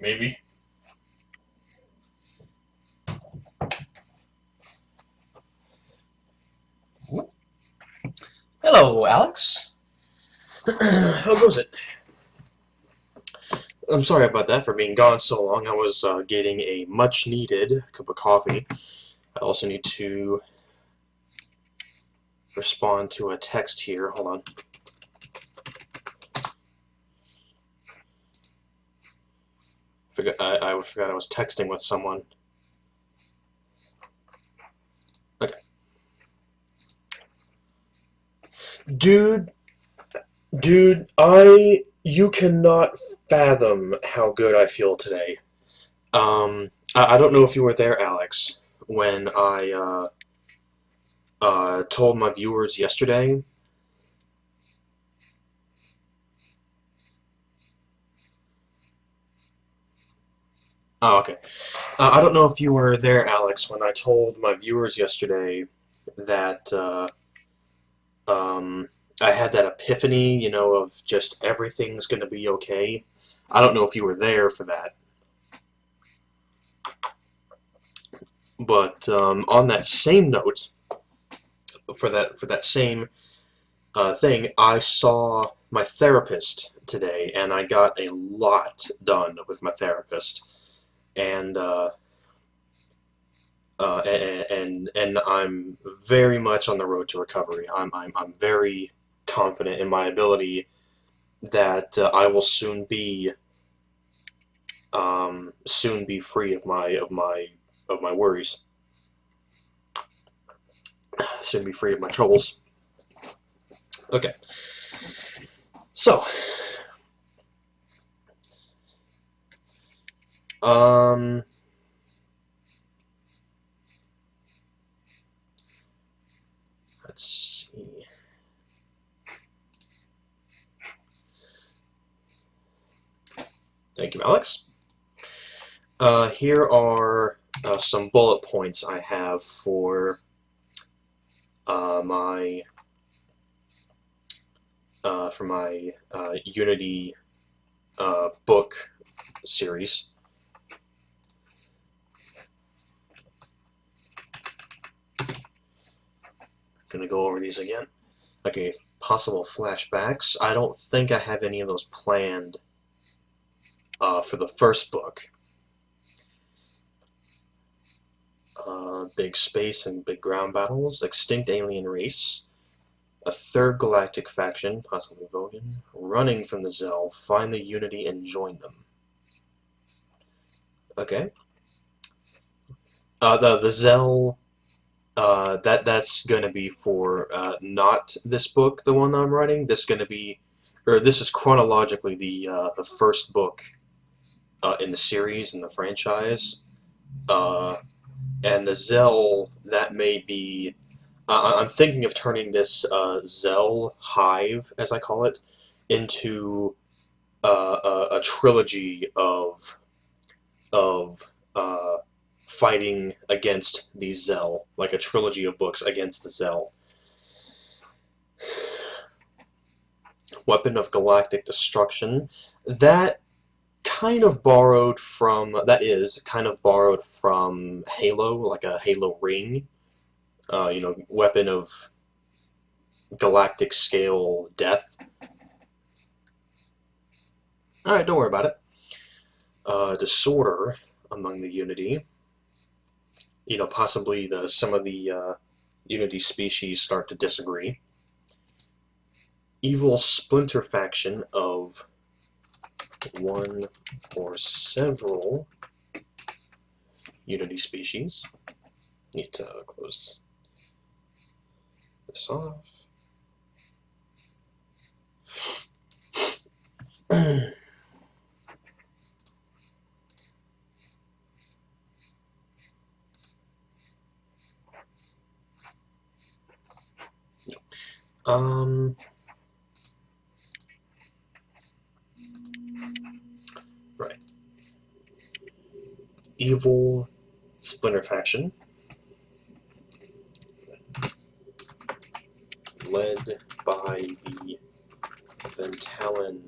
Maybe. Hello, Alex. How goes it? I'm sorry about that for being gone so long. I was getting a much-needed cup of coffee. I also need to respond to a text here. Hold on. I forgot I was texting with someone. Okay. Dude, you cannot fathom how good I feel today. I don't know if you were there, Alex, when I told my viewers yesterday. Oh, okay. I don't know if you were there, Alex, when I told my viewers yesterday that um, I had that epiphany, of just everything's gonna be okay. I don't know if you were there for that, but on that same note, for that same thing, I saw my therapist today, and I got a lot done with my therapist, and and I'm very much on the road to recovery. I'm very confident in my ability that I will soon be free of my worries, soon be free of my troubles. Okay, so um, let's see. Thank you, Alex. Here are some bullet points I have for my for my Unity book series. Gonna go over these again. Okay, possible flashbacks. I don't think I have any of those planned for the first book. Big space and big ground battles, extinct alien race, a third galactic faction, possibly Vogan, running from the Zell, find the Unity and join them. Okay. The Zell, that's gonna be for not this book, the one I'm writing. This is gonna be, or this is chronologically the first book in the series, in the franchise. And the Zell, that may be... I'm thinking of turning this Zell hive, as I call it, into a trilogy of fighting against the Zell, like a trilogy of books against the Zell. Weapon of Galactic Destruction. That is kind of borrowed from Halo, like a Halo ring. You know, weapon of galactic scale death. Alright, don't worry about it. Disorder among the Unity. You know, possibly some of the Unity species start to disagree. Evil splinter faction of one or several Unity species. Need to close this off. Right. Evil splinter faction, led by the Ventalin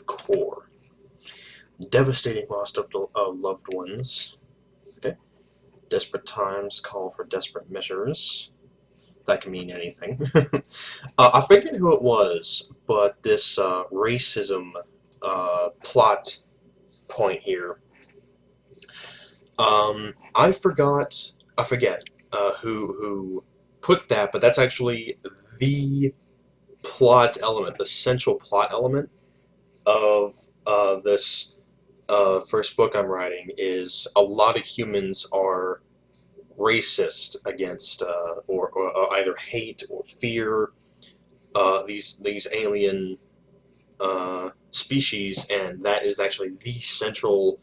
Core. Devastating loss of loved ones. Okay. Desperate times call for desperate measures. That can mean anything. I figured who it was, but this racism plot point here. I forget who put that, but that's actually the plot element, the central plot element of this first book I'm writing. Is a lot of humans are racist against or either hate or fear these alien species, and that is actually the central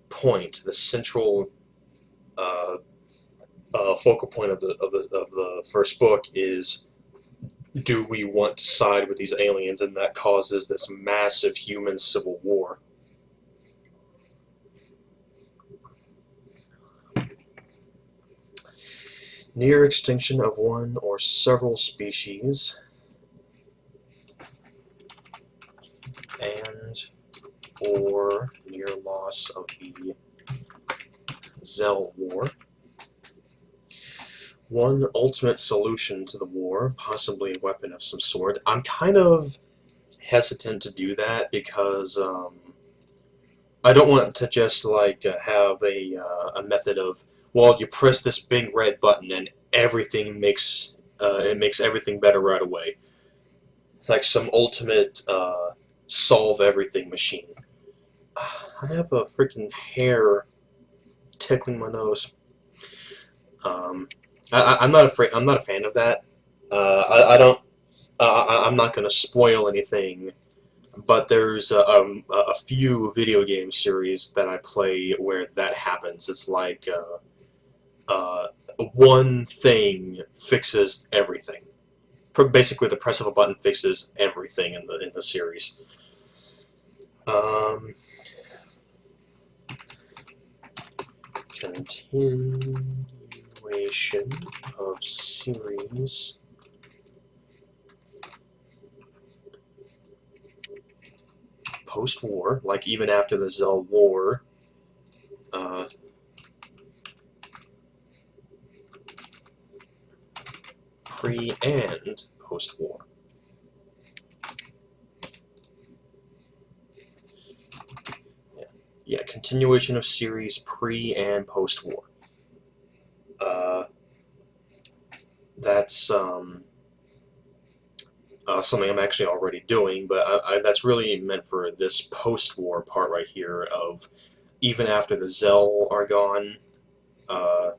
point, the central focal point of the first book is: do we want to side with these aliens? And that causes this massive human civil war. Near extinction of one or several species, and or near loss of the Zell War. One ultimate solution to the war, possibly a weapon of some sort. I'm kind of hesitant to do that because I don't want to just like have a method of, well, you press this big red button and everything makes it makes everything better right away, like some ultimate solve everything machine. I have a freaking hair tickling my nose. I'm not afraid. I'm not a fan of that. I don't. I'm not going to spoil anything, but there's a few video game series that I play where that happens. It's like one thing fixes everything. Basically, the press of a button fixes everything in the series. continuation of series post-war, like even after the Zell War, pre and post-war. Yeah, continuation of series pre and post-war. That's something I'm actually already doing, but that's really meant for this post-war part right here of even after the Zell are gone, uh,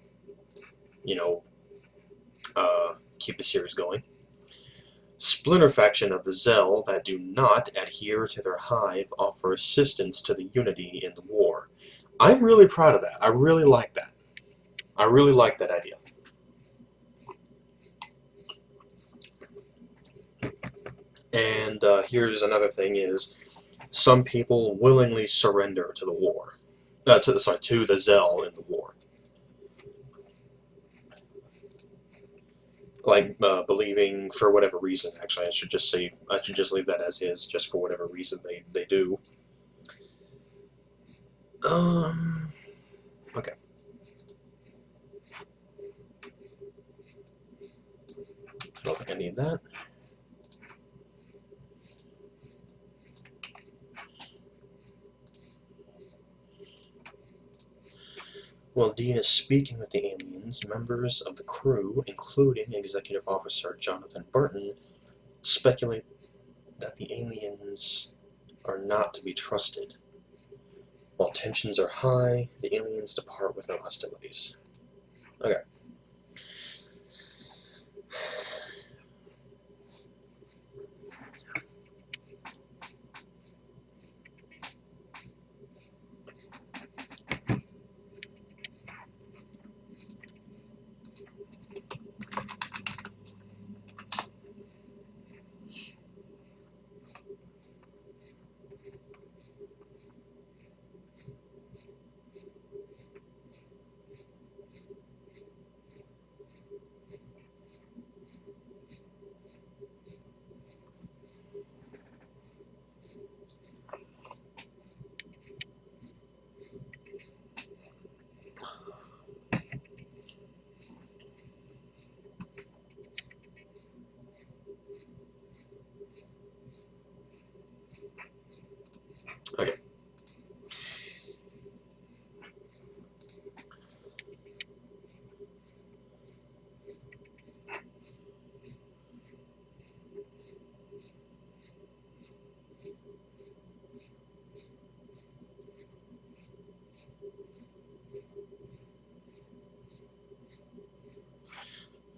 you know, keep the series going. Splinter faction of the Zell that do not adhere to their hive offer assistance to the Unity in the war. I'm really proud of that. I really like that. I really like that idea. And here's another thing: is some people willingly surrender to the war, to the Zell in the war, like believing for whatever reason. Actually, I should just leave that as is, just for whatever reason they do. Okay. I don't think I need that. While Dean is speaking with the aliens, members of the crew, including Executive Officer Jonathan Burton, speculate that the aliens are not to be trusted. While tensions are high, the aliens depart with no hostilities. Okay. Okay.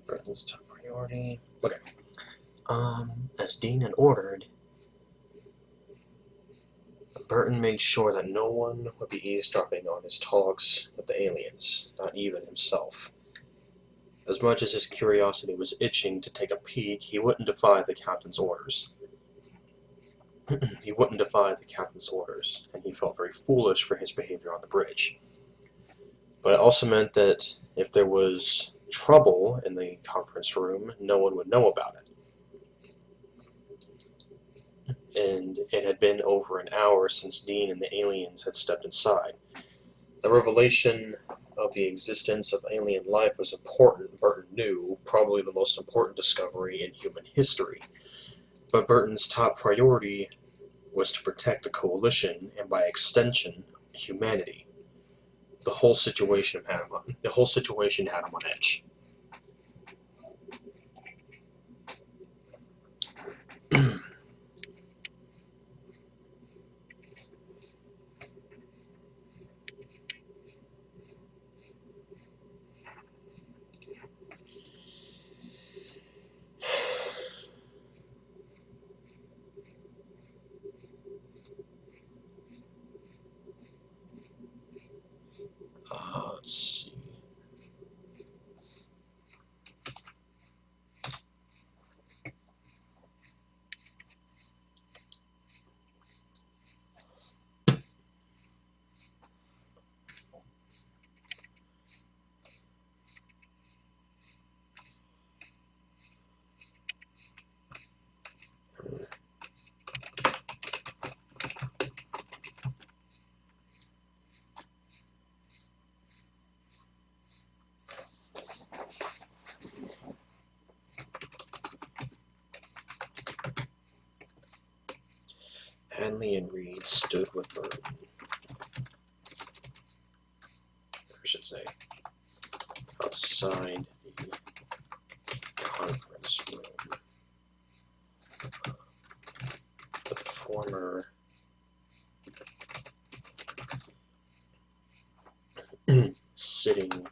Burton's top priority. Okay. As Dean had ordered, Burton made sure that no one would be eavesdropping on his talks with the aliens, not even himself. As much as his curiosity was itching to take a peek, he wouldn't defy the captain's orders. He wouldn't defy the captain's orders, and he felt very foolish for his behavior on the bridge. But it also meant that if there was trouble in the conference room, no one would know about it. And it had been over an hour since Dean and the aliens had stepped inside. The revelation of the existence of alien life was important, Burton knew, probably the most important discovery in human history. But Burton's top priority was to protect the Coalition, and by extension, humanity. The whole situation had him on edge. Let's see. Hanley and Reed stood with Burton. I should say, outside the conference room. The former sitting...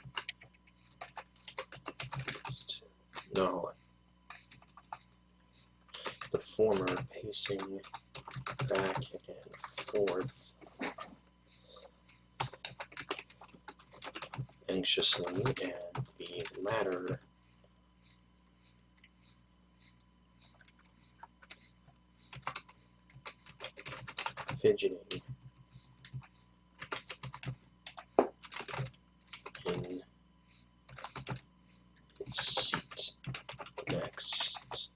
No. The former pacing back and forth anxiously, and the latter fidgeting in its seat next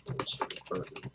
to Burton.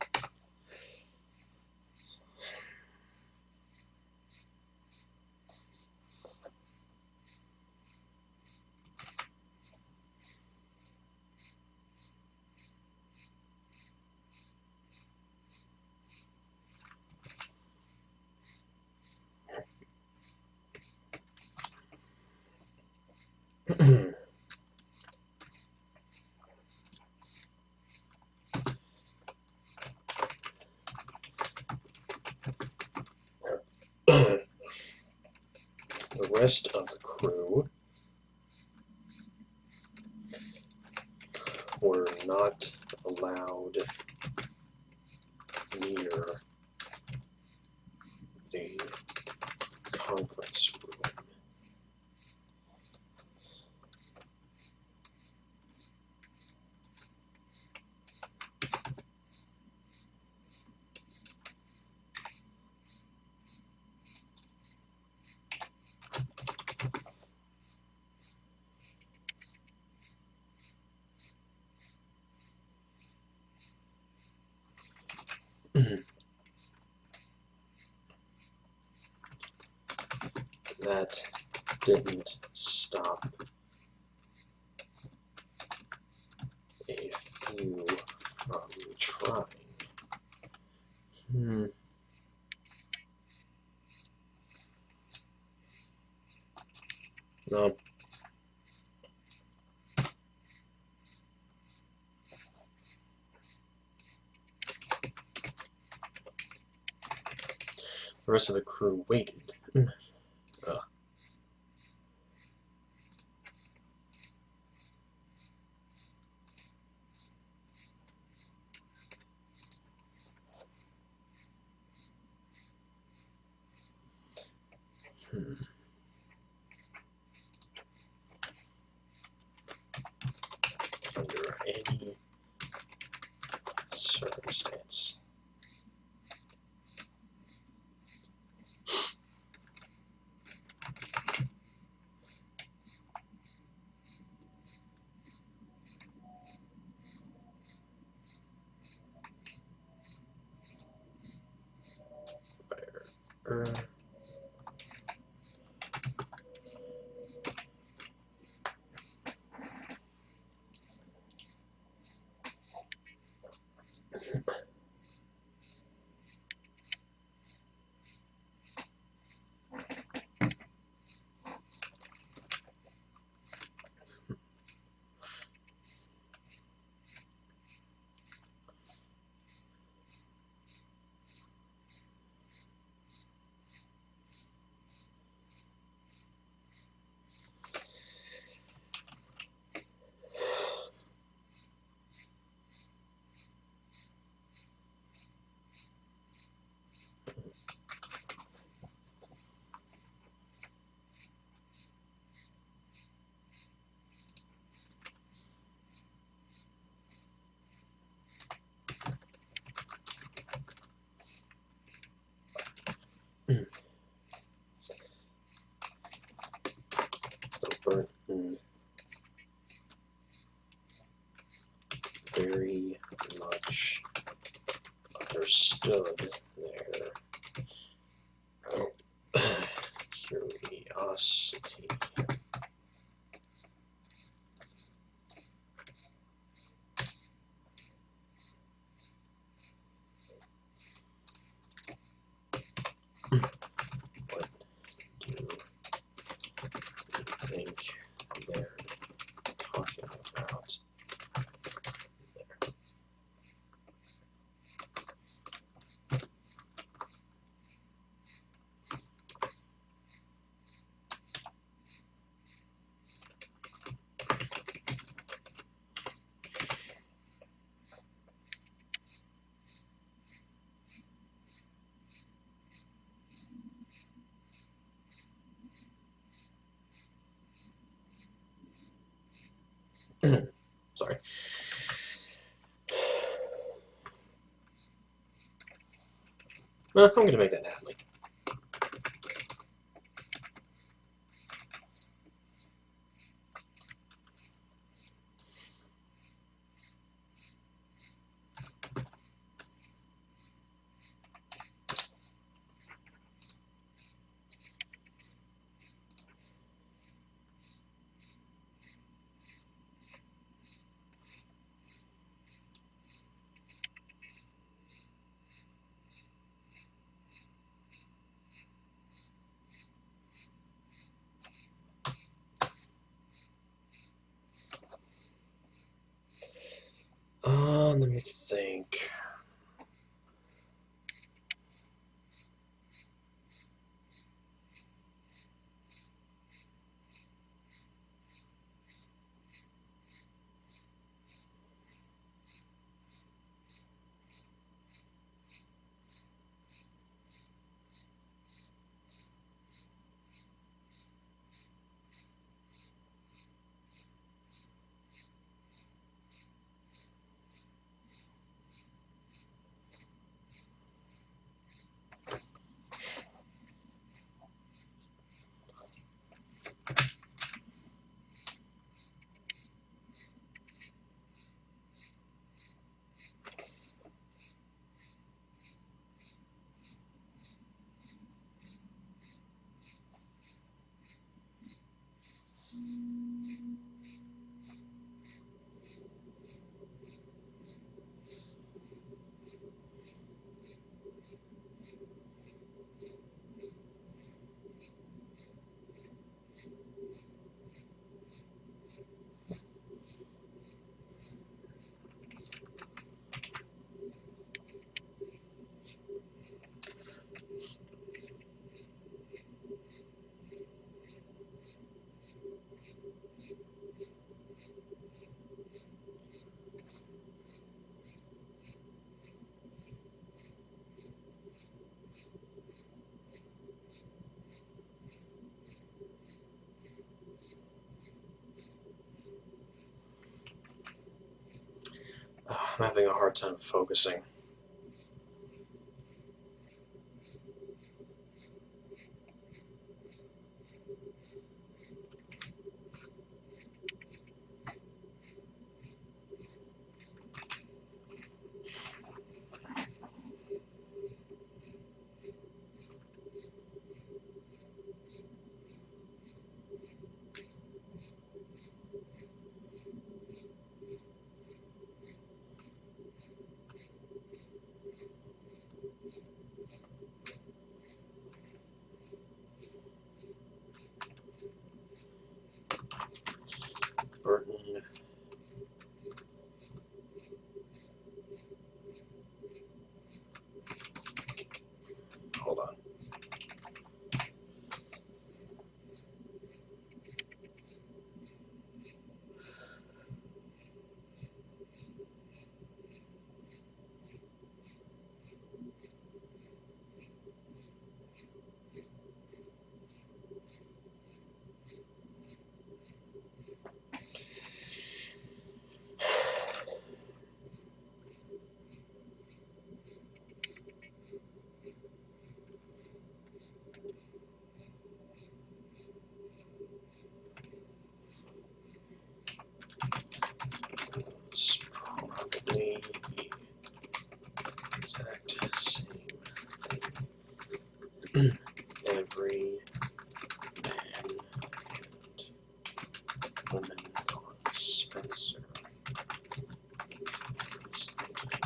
The rest of the crew were not allowed near the conference room. That didn't stop a few from trying. No. The rest of the crew waited. Under any circumstance. Burton very much understood their curiosity. Sorry. I'm going to make that Natalie. Let me think. I'm having a hard time focusing. Burton. Hold on. It's probably the exact same thing. Every man and woman on Spencer is thinking.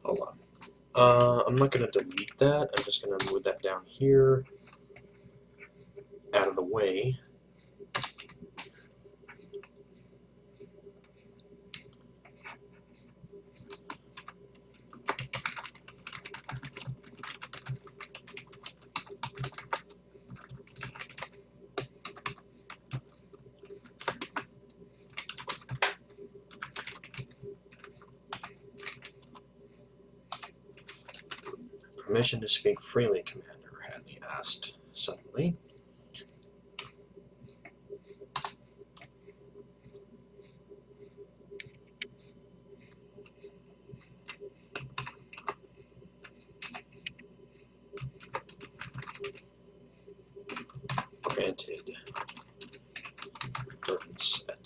Hold on. I'm not going to delete that. I'm just going to move that down here, out of the way. Permission to speak freely, Commander, Hadley asked suddenly. Granted, Burton said.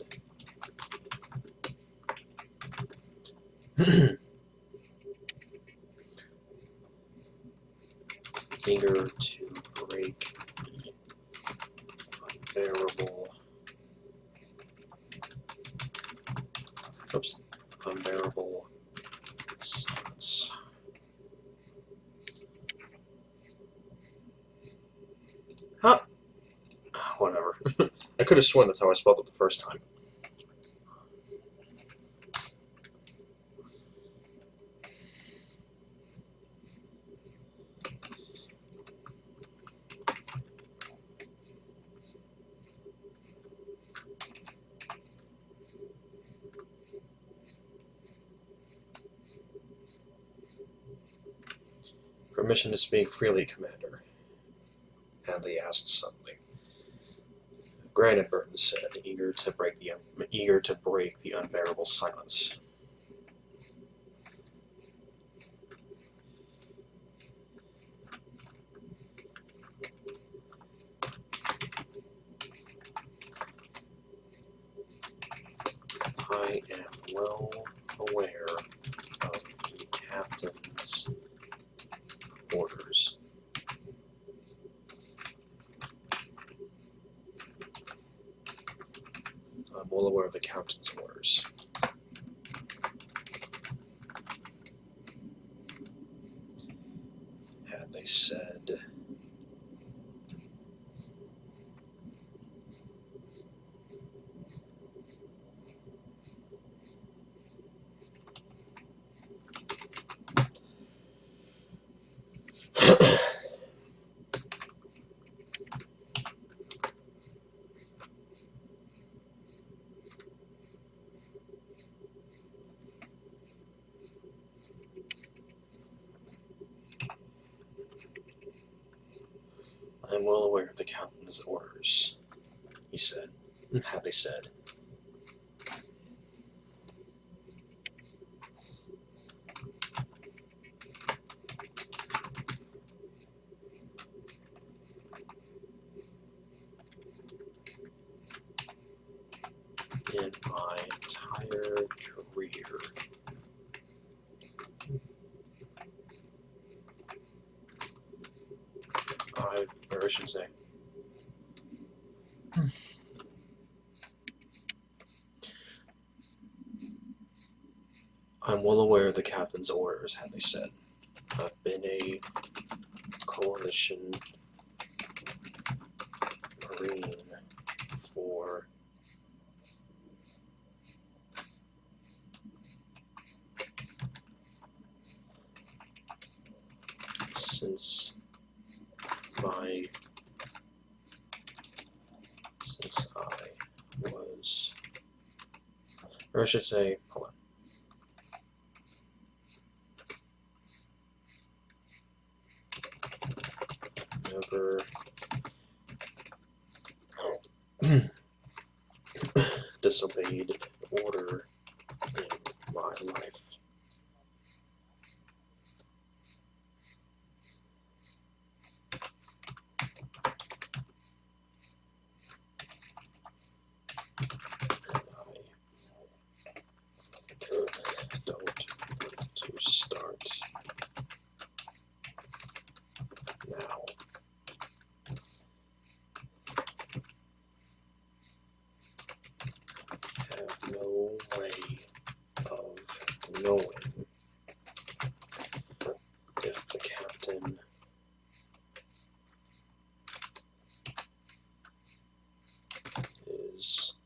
Eager to break unbearable silence. Huh? Whatever. I could have sworn that's how I spelled it the first time. Permission to speak freely, Commander, Hadley asked suddenly. Granted, Burton said, eager to break the unbearable silence. I am well aware of the captain's orders. I'm well aware of the captain's orders. Hadley said. I am well aware of the captain's orders, he said. Hadley said. In my entire career, or I should say, I'm well aware of the captain's orders, Hadley said. I've been a coalition Marine for since I was, or I should say, hold on. Never disobeyed an order in my life. Don't want to start now. Have no way of knowing if the captain is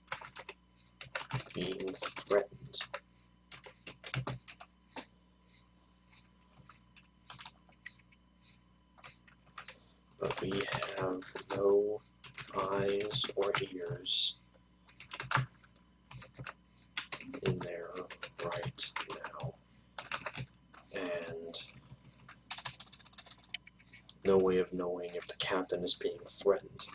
being threatened. But we have no eyes or ears in there right now, and no way of knowing if the captain is being threatened.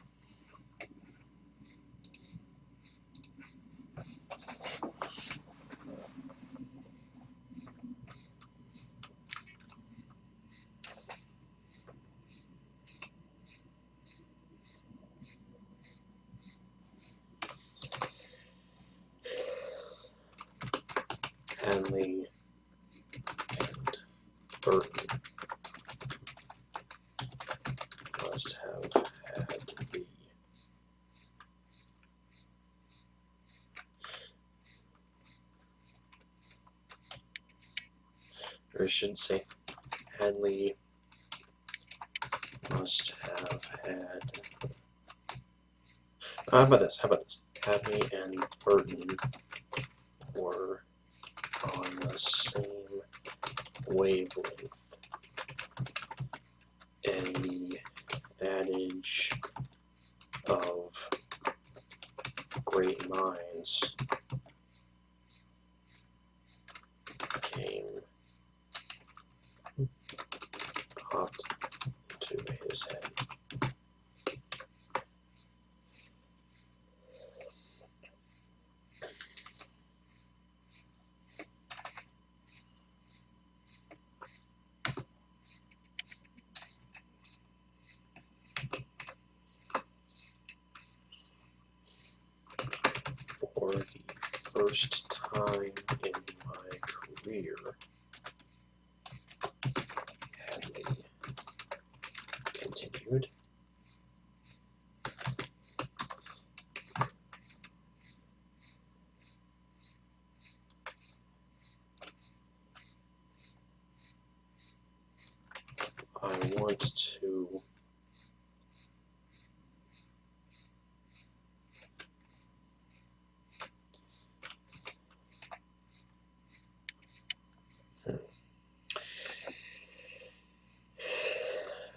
Hanley and Burton must have had the or I should say Hanley must have had how about this? Hanley and Burton were on the same wavelength, and the adage of great minds came popped into his head. For the first time in my career, Hadley continued, I want to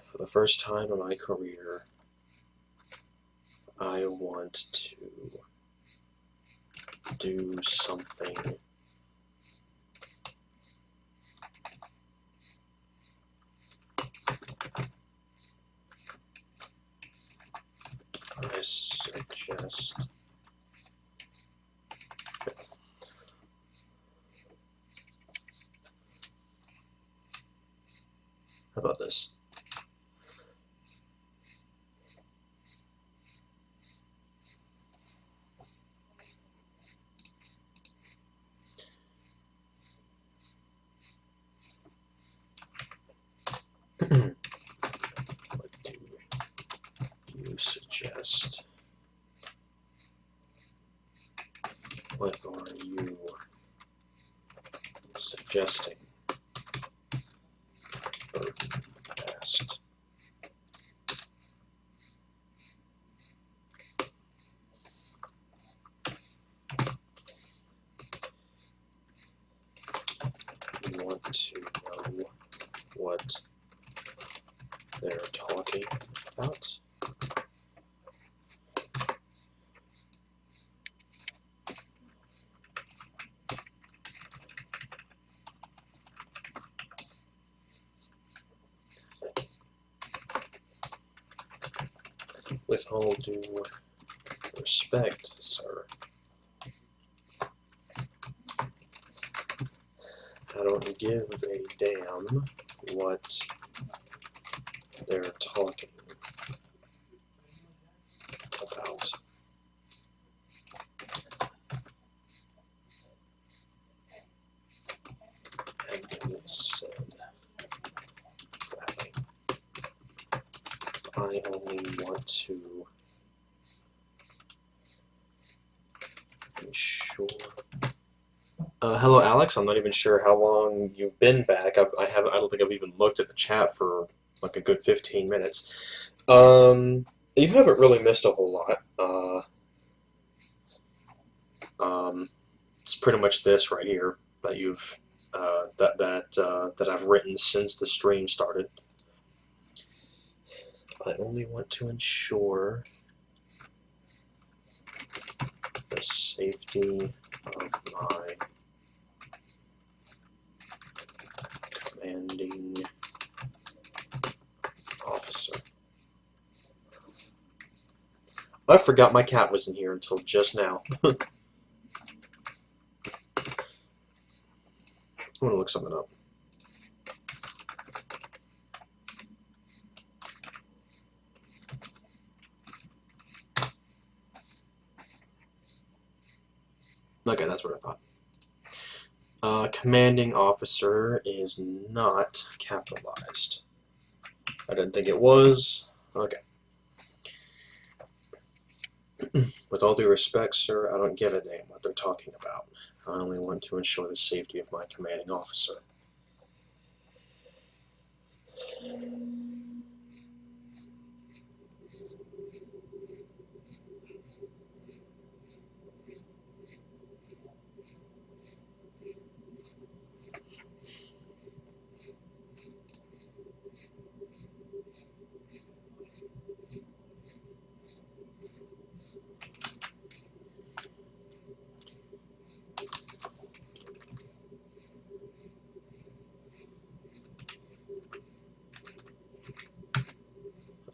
for the first time in my career, I want to do something I suggest how about this? What do you suggest? What are you suggesting? Burton asked. You want to know what they're talking about? With all due respect, sir, I don't give a damn what they're talking about. And said, I only want to ensure. Hello, Alex. I'm not even sure how long you've been back. I haven't. I don't think I've even looked at the chat for like a good 15 minutes. You haven't really missed a whole lot. It's pretty much this right here that you've that I've written since the stream started. I only want to ensure the safety of my commanding officer. I forgot my cat was in here until just now. I'm gonna look something up. Okay, that's what I thought. Commanding officer is not capitalized. I didn't think it was. Okay. With all due respect, sir, I don't give a damn what they're talking about. I only want to ensure the safety of my commanding officer.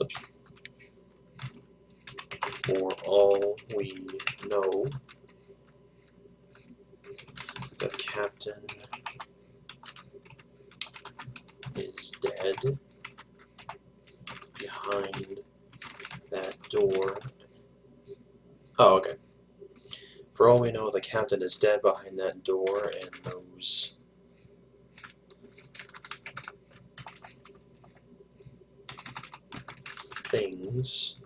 Oops. For all we know, the captain is dead behind that door. Oh, okay. For all we know, the captain is dead behind that door, and those things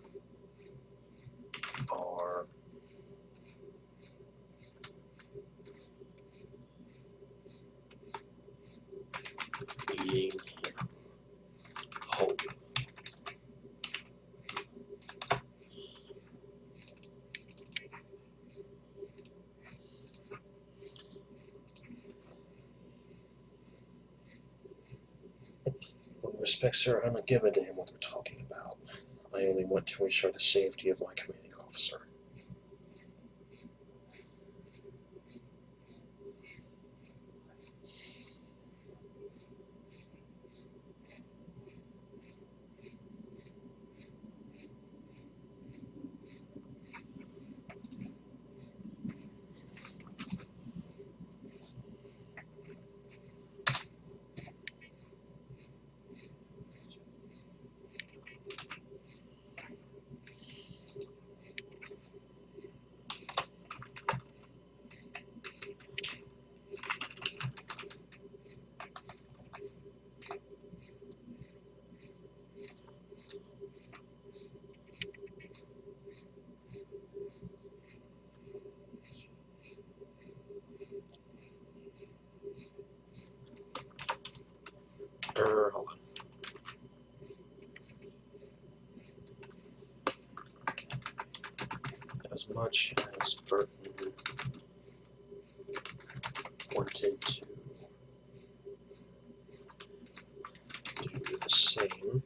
are leading him home. With respect, sir, I don't give a damn what they're talking about. I only want to ensure the safety of my commanding officer. Hold on. As much as Burton wanted to do the same,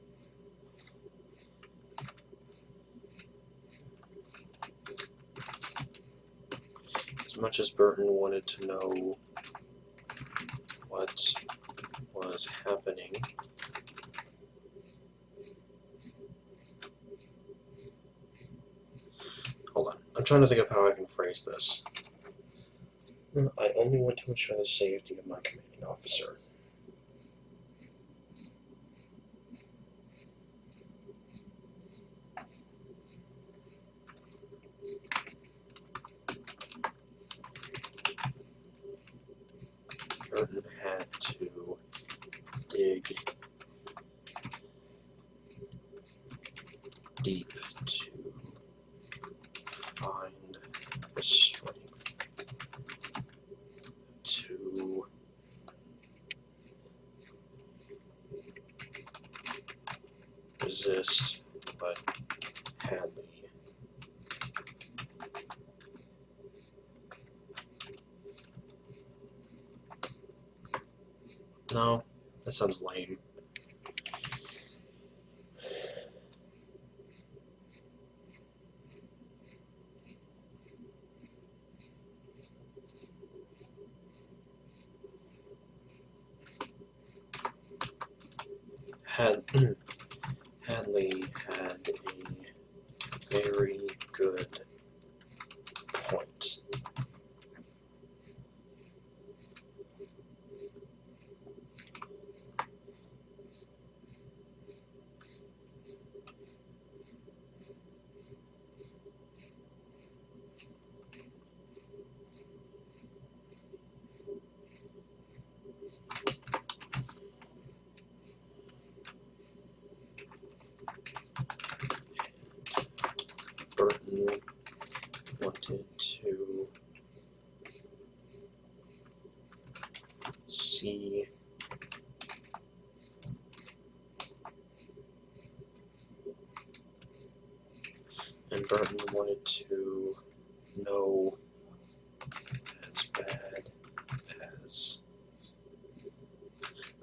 as much as Burton wanted to know what was happening, hold on, I'm trying to think of how I can phrase this. I only want to ensure the safety of my commanding officer. Burton had to dig deep to find the strength to resist, but Hadley. No, that sounds lame. Hadley had a very good point. Burton wanted to see and Burton wanted to know as bad as,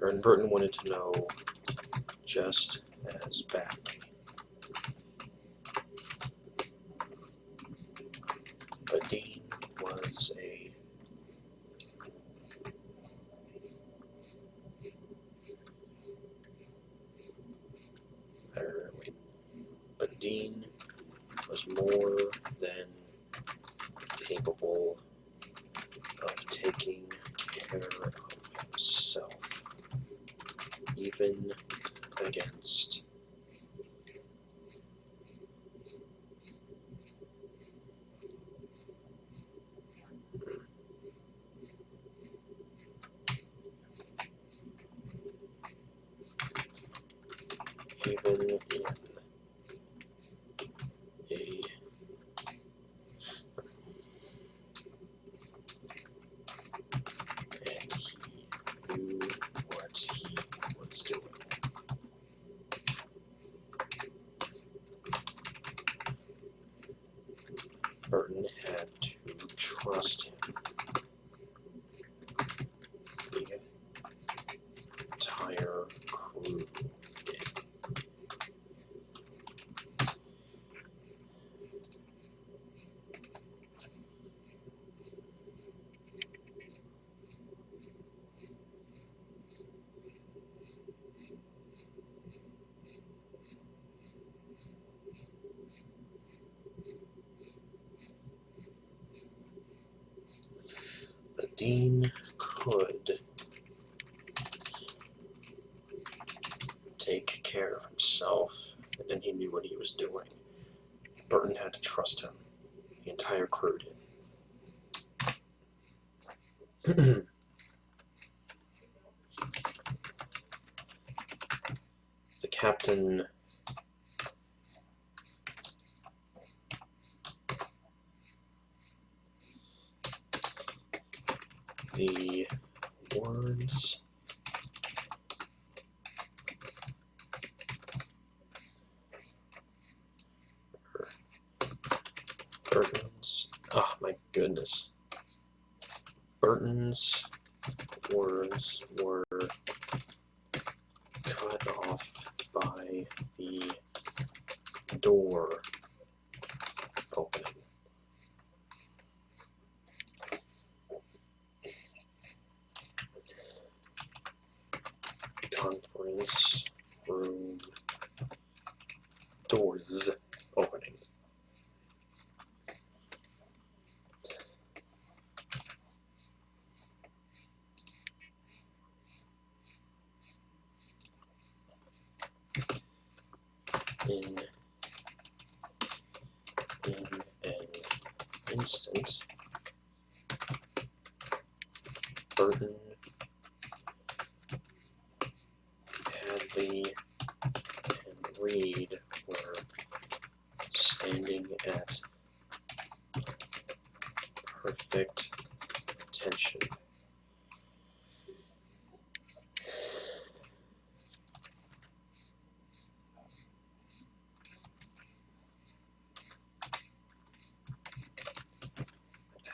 and Burton wanted to know just as badly. But Dean was a but Dean was more than capable of taking care of himself, even against even in a and he knew what he was doing. Burton had to trust him. The entire crew did. But Dean could take care of himself, and he knew what he was doing. Burton had to trust him. The entire crew did. The captain the words Burton's, oh my goodness. Burton's words were cut off by the door opening. Conference room doors opening. instant, Burton, Hadley, and Reed were standing at perfect tension.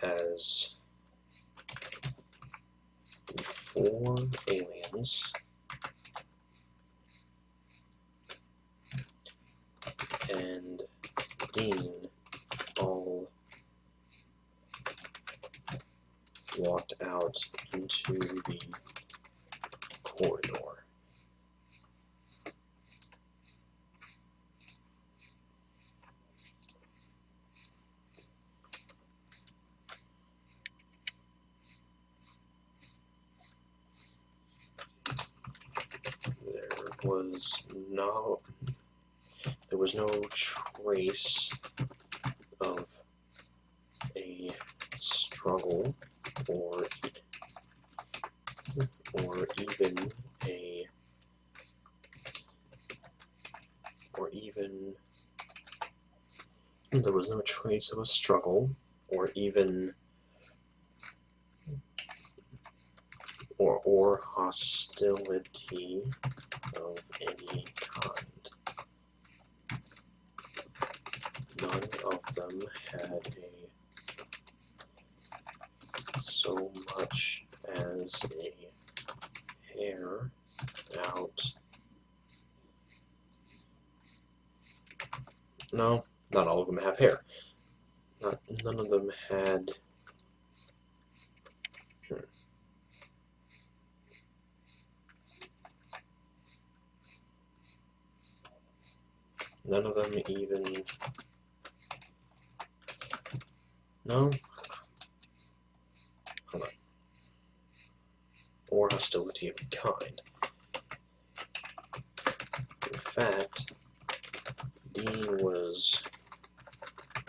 As the four aliens and Dean all walked out into the corridor. There was no trace of a struggle or even there was no trace of a struggle or even or hostility of any kind. None of them had so much as a hair out. No, not all of them have hair. None of them had. None of them even. No? Hold on. Or hostility of any kind. In fact, Dean was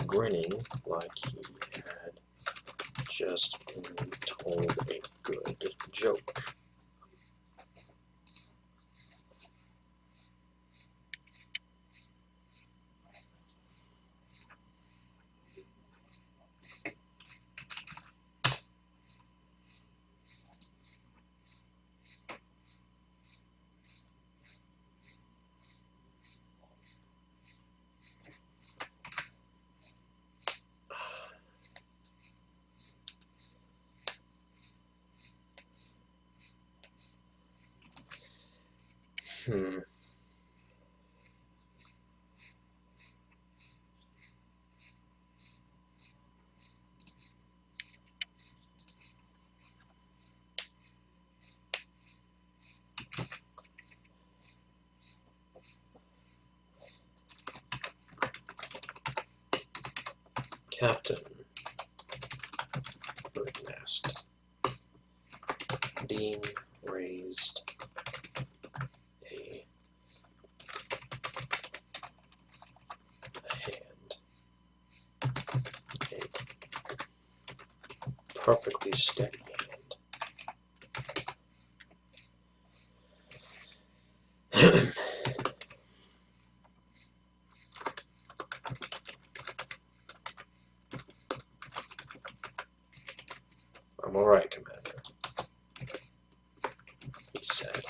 grinning like he had just been told a good joke. Captain, Burton asked. Dean raised a hand. A perfectly steady hand. I'm all right, Commander, he said.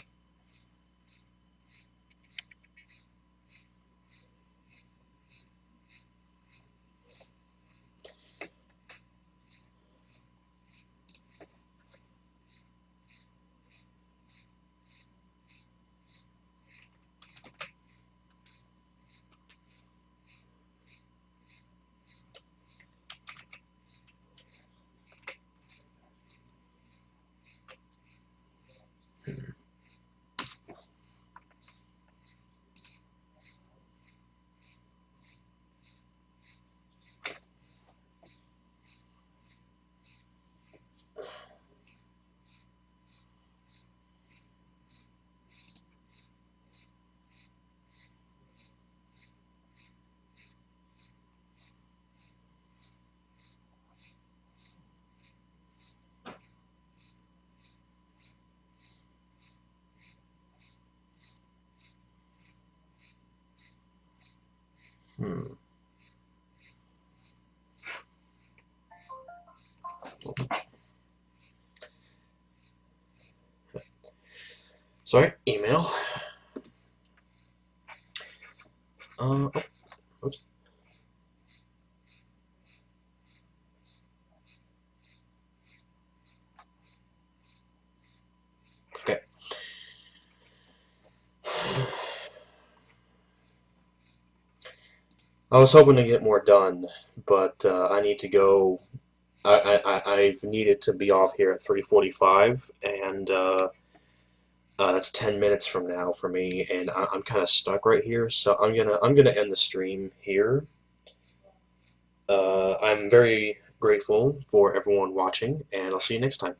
Hmm. Sorry, email. Oh, oops. Okay. I was hoping to get more done, but I need to go. I've needed to be off here at 3:45, and that's 10 minutes from now for me, and I'm kind of stuck right here. So I'm gonna end the stream here. I'm very grateful for everyone watching, and I'll see you next time.